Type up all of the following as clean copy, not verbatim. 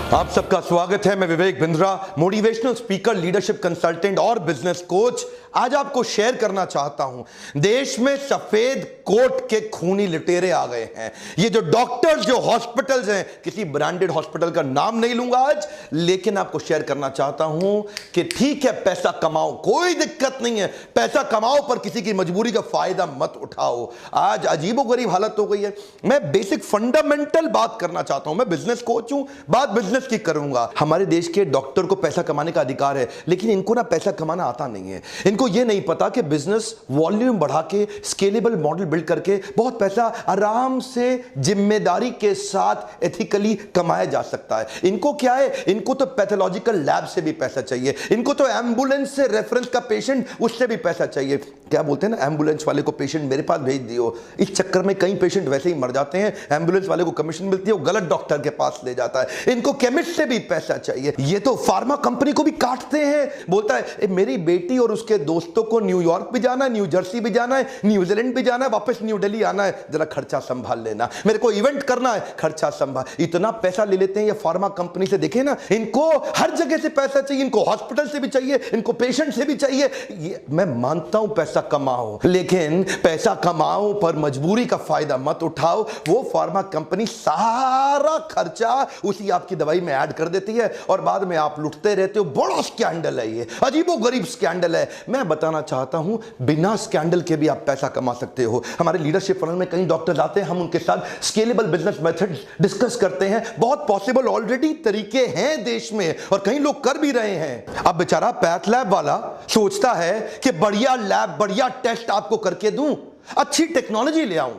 आप सबका स्वागत है। मैं Vivek Bindra, motivational speaker, leadership consultant और बिजनेस कोच। आज आपको शेयर करना चाहता हूं, देश में सफेद कोट के खूनी लुटेरे आ गए हैं। ये जो डॉक्टर्स, जो हॉस्पिटल्स हैं, किसी ब्रांडेड हॉस्पिटल का नाम नहीं लूंगा आज, लेकिन आपको शेयर करना चाहता हूं कि ठीक है, पैसा कमाओ, कोई दिक्कत नहीं है, पैसा कमाओ, पर किसी की मजबूरी का फायदा मत उठाओ। आज अजीबोगरीब हालत हो गई है। मैं बेसिक फंडामेंटल बात करना चाहता हूं। मैं बिजनेस कोच हूं, बात बिजनेस की करूंगा। हमारे देश के डॉक्टर को पैसा कमाने का अधिकार है, लेकिन इनको ना पैसा कमाना आता नहीं है। इनको ये नहीं पता कि बिजनेस वॉल्यूम बढ़ा के, स्केलेबल मॉडल बिल्ड करके बहुत पैसा आराम से, जिम्मेदारी के साथ, एथिकली कमाया जा सकता है। इनको क्या है, इनको तो पैथोलॉजिकल लैब से भी पैसा चाहिए, इनको तो एम्बुलेंस से रेफरेंस का पेशेंट, उससे भी पैसा चाहिए। क्या बोलते हैं ना, एम्बुलेंस वाले को पेशेंट मेरे पास भेज दियो। इस चक्कर में कई पेशेंट वैसे ही मर जाते हैं। एम्बुलेंस वाले को कमीशन मिलती है, वो गलत डॉक्टर के पास ले जाता है। इनको केमिस्ट से भी पैसा चाहिए। ये तो फार्मा कंपनी को भी काटते हैं। बोलता है मेरी बेटी और उसके दोस्तों को न्यूयॉर्क भी जाना है, न्यू जर्सी भी जाना है, न्यूजीलैंड भी जाना है, वापस न्यू दिल्ली आना है, जरा खर्चा संभाल लेना। मेरे को इवेंट करना है, खर्चा संभाल। इतना पैसा ले लेते हैं ये फार्मा कंपनी से। देखे ना, इनको हर जगह से पैसा चाहिए, इनको हॉस्पिटल से भी चाहिए, इनको पेशेंट से भी चाहिए। मैं मानता हूं पैसा कमाओ, लेकिन पैसा कमाओ पर मजबूरी का फायदा मत उठाओ। वो फार्मा कंपनी सारा खर्चा उसी आपकी दवाई में ऐड कर देती है और बाद में आप लुटते रहते हो। बड़ा स्कैंडल है ये, अजीबोगरीब स्कैंडल है। मैं बताना चाहता हूं, बिना स्कैंडल के भी आप पैसा कमा सकते हो। हमारे लीडरशिप फनल में कई डॉक्टर्स आते हैं, हम उनके साथ स्केलेबल बिजनेस मेथड्स डिस्कस करते हैं। बहुत पॉसिबल ऑलरेडी तरीके हैं देश में और कई लोग कर भी रहे हैं। अब बेचारा पैथ लैब वाला सोचता है कि बढ़िया लैब, बढ़िया टेस्ट आपको करके दूं, अच्छी टेक्नोलॉजी ले आऊं,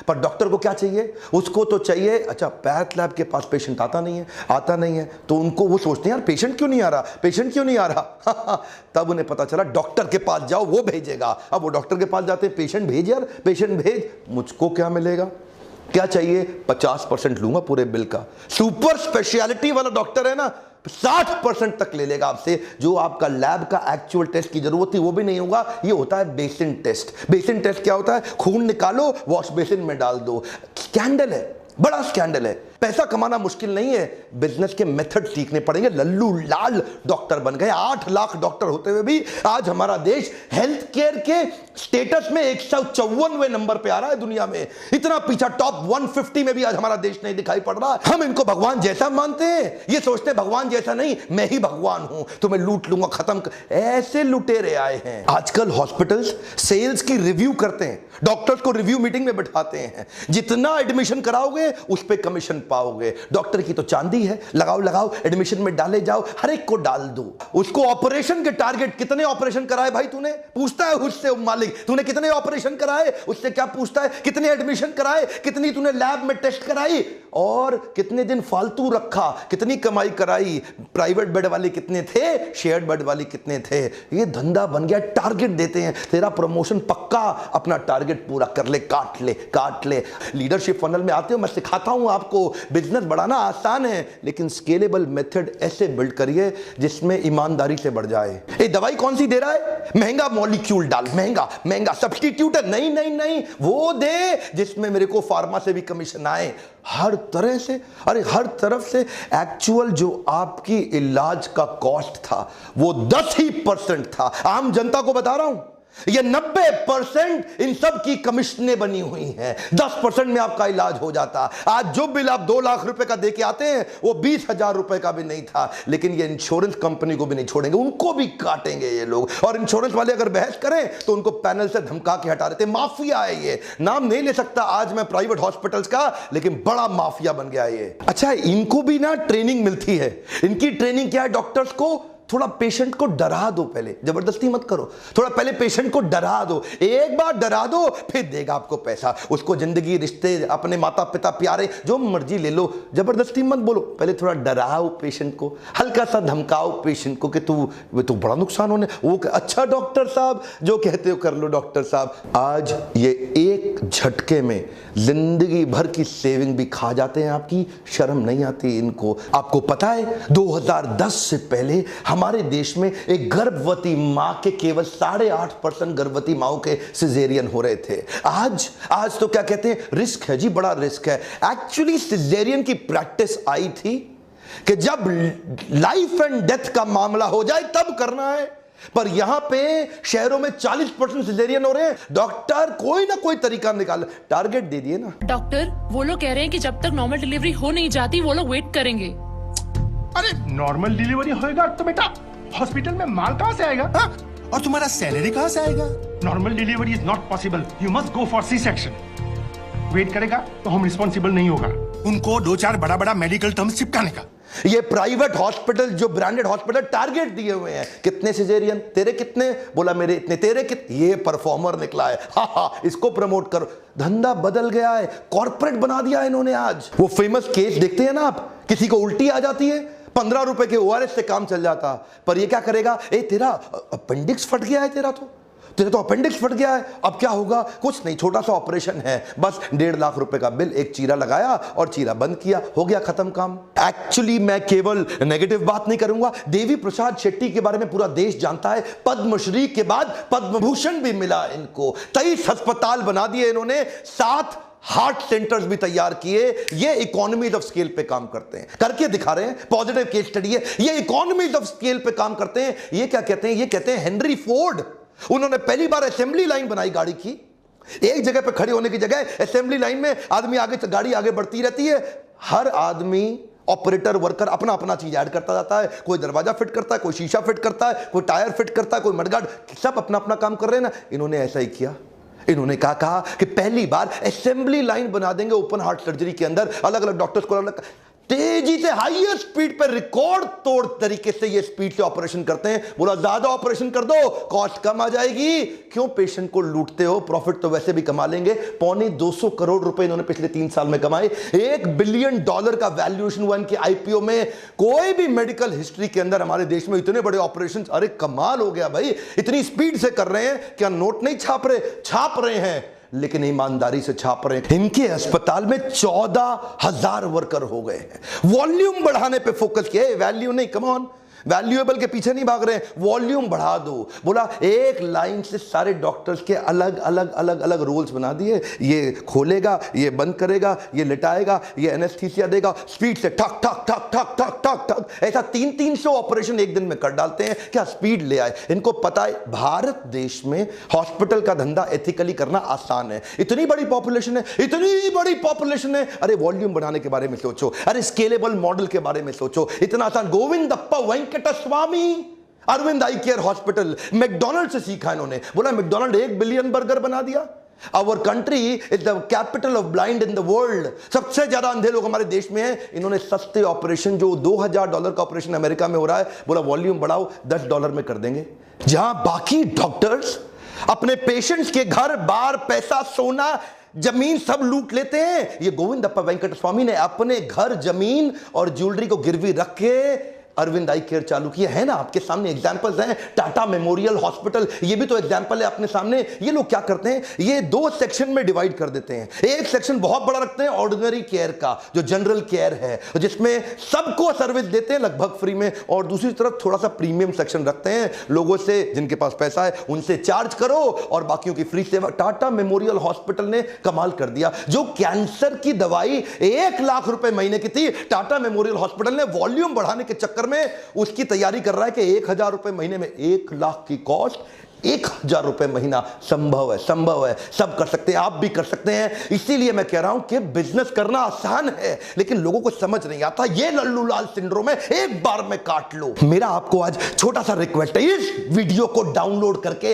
पर डॉक्टर को क्या चाहिए? उसको तो चाहिए, अच्छा पैथ लैब के पास पेशेंट आता नहीं है, तो उनको वो सोचते हैं यार पेशेंट क्यों नहीं आ रहा तब उन्हें पता चला डॉक्टर के पास जाओ, वो भेजेगा। अब वो डॉक्टर के पास जाते हैं, पेशेंट भेज यार, पेशेंट भेज, मुझको क्या मिलेगा? क्या चाहिए? 50% लूंगा पूरे बिल का। सुपर स्पेशलिटी वाला डॉक्टर है ना, 60% तक ले लेगा आपसे। जो आपका लैब का एक्चुअल टेस्ट की जरूरत थी वो भी नहीं होगा। ये होता है बेसिन टेस्ट। बेसिन टेस्ट क्या होता है? खून निकालो, वॉश बेसिन में डाल दो। स्कैंडल है, बड़ा स्कैंडल है। पैसा कमाना मुश्किल नहीं है, बिजनेस के मेथड सीखने पड़ेंगे। लल्लू लाल डॉक्टर बन गए। 8 लाख डॉक्टर होते हुए भी आज हमारा देश हेल्थ केयर के स्टेटस में 154वें नंबर पे आ रहा है दुनिया में। इतना पीछा, टॉप 150 में भी आज हमारा देश नहीं दिखाई पड़ रहा। हम इनको भगवान जैसा मानते हैं, ये सोचते हैं भगवान जैसा नहीं, मैं ही भगवान हूं, तो मैं लूट लूंगा, खत्म ऐसे लुटेरे आए हैं। आजकल हॉस्पिटल्स सेल्स की रिव्यू करते हैं, डॉक्टर्स को रिव्यू मीटिंग में बिठाते हैं। जितना एडमिशन कराओगे उस पर कमीशन पाओगे। डॉक्टर की तो चांदी है, लगाओ, एडमिशन में डाले जाओ, हर एक को डाल दो। उसको ऑपरेशन के टारगेट, कितने ऑपरेशन कराए भाई तूने, पूछता है उससे मालिक, तूने कितने ऑपरेशन कराए? उससे क्या पूछता है? कितने एडमिशन कराए, कितनी तूने लैब में टेस्ट कराई, और कितने दिन फालतू रखा, कितनी कमाई कराई, प्राइवेट बेड वाले कितने थे, शेयर्ड बेड वाले कितने थे। ये धंधा बन गया। टारगेट देते हैं, तेरा प्रमोशन पक्का, अपना टारगेट पूरा कर ले, काट ले। लीडरशिप फनल में आते हो, मैं सिखाता हूं आपको, बिजनेस बढ़ाना आसान है, लेकिन स्केलेबल मेथड ऐसे बिल्ड करिए जिसमें ईमानदारी से बढ़ जाए। ये दवाई कौन सी दे रहा है? महंगा मॉलिक्यूल डाल, महंगा सब्स्टिट्यूट है, नहीं, वो दे जिसमें मेरे को फार्मा से भी कमीशन आए। हर तरह से, अरे हर तरफ से। एक्चुअल जो आपकी इलाज का कॉस्ट था वो 10% था। आम जनता को बता रहा हूं, ये 90% इन सब की कमीशनें बनी हुई हैं। 10% में आपका इलाज हो जाता। आज जो बिल आप 2 लाख रुपए का देके आते हैं वो 20,000 रुपए का भी नहीं था। लेकिन ये इंश्योरेंस कंपनी को भी नहीं छोड़ेंगे, उनको भी काटेंगे ये लोग। और इंश्योरेंस वाले अगर बहस करें तो उनको पैनल से धमका के हटा देते। माफिया है ये, नाम नहीं ले सकता आज मैं प्राइवेट हॉस्पिटल्स का, लेकिन बड़ा माफिया बन गया ये। अच्छा, इनको भी ना ट्रेनिंग मिलती है। इनकी ट्रेनिंग क्या है? डॉक्टर्स को थोड़ा पेशेंट को डरा दो, पहले जबरदस्ती मत करो, थोड़ा पहले पेशेंट को डरा दो। एक बार डरा दो, फिर देगा आपको पैसा। उसको जिंदगी, रिश्ते, अपने माता पिता, प्यारे, जो मर्जी ले लो, जबरदस्ती मत बोलो। पहले थोड़ा डराओ पेशेंट को, हल्का सा धमकाओ पेशेंट को कि तू बड़ा नुकसान होने। वो अच्छा डॉक्टर साहब, जो कहते हो कर लो डॉक्टर साहब। आज ये एक झटके में जिंदगी भर की सेविंग भी खा जाते हैं आपकी। शर्म नहीं आती इनको। आपको पता है 2010 से पहले हमारे देश में एक गर्भवती मां के केवल 8.5% गर्भवती माओं के सिजेरियन हो रहे थे। आज तो क्या कहते हैं, रिस्क है जी, बड़ा रिस्क है। एक्चुअली सिजेरियन की प्रैक्टिस आई थी कि जब लाइफ एंड डेथ का मामला हो जाए तब करना है। पर यहां पे शहरों में 40% सिजेरियन हो रहे हैं। डॉक्टर कोई ना कोई तरीका निकाल, टारगेट दे दिए ना। डॉक्टर वो लोग कह रहे हैं कि जब तक नॉर्मल डिलीवरी हो नहीं जाती वो लोग वेट करेंगे। अरे नॉर्मल डिलीवरी होएगा तो बेटा हॉस्पिटल में माल कहां से आएगा? हा? और तुम्हारा सैलरी कहां से आएगा? Normal delivery is not possible, you must go for C section. Wait करेगा तो हम रिस्पॉन्सिबल नहीं होगा। उनको 2-4 बड़ा मेडिकल टर्म्स चिपकाने का। ये प्राइवेट हॉस्पिटल, जो ब्रांडेड हॉस्पिटल, टारगेट दिए हुए हैं। कितने सिजेरियन? तेरे कितने? बोला मेरे इतने। तेरे कितने? ये परफॉर्मर निकला है, हा इसको प्रमोट करो। धंधा बदल गया है, कॉर्पोरेट बना दिया इन्होंने। आज वो फेमस केस देखते हैं ना आप, किसी को उल्टी आ जाती है, 15 रुपए के ORS से काम चल जाता। पर ये क्या करेगा, ए तेरा अपेंडिक्स फट गया है, तेरा तो अपेंडिक्स फट गया है, अब क्या होगा? कुछ नहीं, छोटा सा ऑपरेशन है, बस 1.5 लाख रुपए का बिल, एक चीरा लगाया और चीरा बंद किया, हो गया खत्म काम। एक्चुअली मैं केवल नेगेटिव बात नहीं करूंगा। देवी प्रसाद शेट्टी के बारे में पूरा देश जानता है। पद्मश्री के बाद पद्म भूषण भी मिला इनको। 23 अस्पताल बना दिए इन्होंने, 7 हार्ट सेंटर्स भी तैयार किए। ये इकोनॉमीज ऑफ स्केल पे काम करते हैं, करके दिखा रहे हैं। पॉजिटिव केस स्टडी है, ये इकोनॉमीज ऑफ स्केल पे काम करते हैं। ये क्या कहते हैं? ये कहते हैं हेनरी फोर्ड। उन्होंने पहली बार असेंबली लाइन बनाई गाड़ी की। एक जगह पे खड़े होने की जगह असेंबली लाइन में आदमी आगे, गाड़ी आगे बढ़ती रहती है। हर आदमी, ऑपरेटर, वर्कर अपना अपना चीज ऐड करता जाता है। कोई दरवाजा फिट करता है, कोई शीशा फिट करता है, कोई टायर फिट करता है, कोई मडगार्ड, सब अपना अपना काम कर रहे हैं ना। इन्होंने ऐसा ही किया। इन्होंने कहा कि पहली बार असेंबली लाइन बना देंगे ओपन हार्ट सर्जरी के अंदर। अलग अलग डॉक्टर्स को अलग तेजी से, हाईएस्ट स्पीड पर, रिकॉर्ड तोड़ तरीके से ये स्पीड से ऑपरेशन करते हैं। बोला ज्यादा ऑपरेशन कर दो, कॉस्ट कम आ जाएगी। क्यों पेशेंट को लूटते हो? प्रॉफिट तो वैसे भी कमा लेंगे। 250 करोड़ रुपए इन्होंने पिछले 3 साल में कमाए। $1 बिलियन का वैल्यूएशन हुआ इनके IPO में। कोई भी मेडिकल हिस्ट्री के अंदर हमारे देश में इतने बड़े ऑपरेशन, अरे कमाल हो गया भाई। इतनी स्पीड से कर रहे हैं, क्या नोट नहीं छाप रहे? छाप रहे हैं, लेकिन ईमानदारी से छाप रहे हैं। इनके अस्पताल में 14,000 वर्कर हो गए हैं। वॉल्यूम बढ़ाने पे फोकस किया है, वैल्यू नहीं। कम ऑन, वैल्यूएबल के पीछे नहीं भाग रहे हैं, वॉल्यूम बढ़ा दो। बोला एक लाइन से सारे डॉक्टर्स के अलग अलग अलग अलग रोल्स बना दिए। ये खोलेगा, ये बंद करेगा, ये लिटाएगा, ये एनेस्थीसिया देगा। स्पीड से ठक ठक ठक ठक ठक ठक ठक, ऐसा 300 ऑपरेशन एक दिन में कर डालते हैं। क्या स्पीड ले आए? इनको पता है भारत देश में हॉस्पिटल का धंधा एथिकली करना आसान है। इतनी बड़ी पॉपुलेशन है, इतनी बड़ी पॉपुलेशन है। अरे वॉल्यूम बढ़ाने के बारे में सोचो, अरे स्केलेबल मॉडल के बारे में सोचो। इतना आसान। गोविंदप्पा वेंकटस्वामी, अरविंद आई केयर हॉस्पिटल, मैकडॉनल्ड से सीखा इन्होंने। बोला मैकडॉनल्ड 1 बिलियन बर्गर बना दिया। Our country is the capital of blind in the world. सबसे ज्यादा अंधे लोग हमारे देश में हैं। इन्होंने सस्ते ऑपरेशन, जो $2,000 का ऑपरेशन अमेरिका में हो रहा है, बोला वॉल्यूम बढ़ाओ, $10 में कर देंगे। जहां बाकी डॉक्टर्स अपने पेशेंट्स के घर बार, पैसा, सोना, जमीन सब लूट लेते हैं, ये गोविंदप्पा वेंकटस्वामी ने अपने घर, जमीन और ज्वेलरी को गिरवी रख के अरविंद आई केयर चालू किया है ना। आपके सामने एग्जांपल्स हैं। टाटा मेमोरियल हॉस्पिटल, ये भी तो एग्जांपल है अपने सामने। ये लोग क्या करते हैं, ये 2 सेक्शन में डिवाइड कर देते हैं। एक सेक्शन बहुत बड़ा रखते हैं ऑर्डिनरी केयर का, जो जनरल केयर है, जिसमें सबको सर्विस देते हैं लगभग फ्री में, और दूसरी तरफ थोड़ा सा प्रीमियम सेक्शन रखते हैं। लोगों से, जिनके पास पैसा है उनसे चार्ज करो और बाकियों की फ्री सेवा। टाटा मेमोरियल हॉस्पिटल ने कमाल कर दिया। जो कैंसर की दवाई 1 लाख रुपए महीने की थी, टाटा मेमोरियल हॉस्पिटल ने वॉल्यूम बढ़ाने के चक्कर में उसकी तैयारी कर रहा है कि 1,000 रुपए महीने में, 1 लाख की कॉस्ट, 1,000 रुपए महीना। संभव है, संभव है, सब कर सकते हैं, आप भी कर सकते हैं। इसीलिए मैं कह रहा हूं कि बिजनेस करना आसान है, लेकिन लोगों को समझ नहीं आता। ये लल्लू लाल सिंड्रोम है, एक बार में काट लो। मेरा आपको आज छोटा सा रिक्वेस्ट है, इस वीडियो को डाउनलोड करके